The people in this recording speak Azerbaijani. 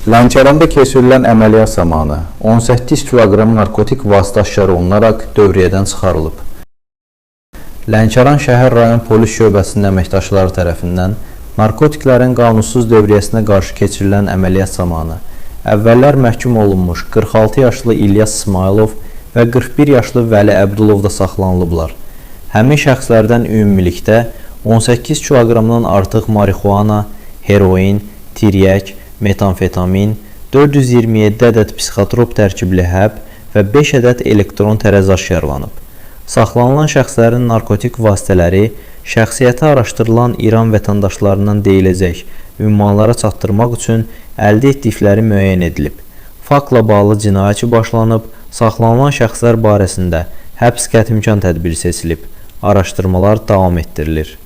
Lənkəranda keçirilən əməliyyat zamanı 18 kiloqram narkotik vasitə aşkar olunaraq dövriyyədən çıxarılıb. Lənkəran şəhər rayon polis şöbəsinin əməkdaşları tərəfindən narkotiklərin qanunsuz dövriyyəsinə qarşı keçirilən əməliyyat zamanı əvvəllər məhkum olunmuş 46 yaşlı İlyas İsmailov və 41 yaşlı Vəli Əbdulov da saxlanılıblar. Həmin şəxslərdən ümumilikdə 18 kiloqramdan artıq marixuana, heroin, tiryək, metamfetamin, 427 ədəd psixotrop tərkibli həb və 5 ədəd elektron tərəzi aşkarlanıb. Saxlanılan şəxslərin narkotik vasitələri şəxsiyyəti araşdırılan İran vətəndaşlarından deyiləcək ünvanlara çatdırmaq üçün əldə etdikləri müəyyən edilib. Faktla bağlı cinayət işi başlanıb, saxlanılan şəxslər barəsində həbs qətimkan tədbiri seçilib. Araşdırmalar davam etdirilir.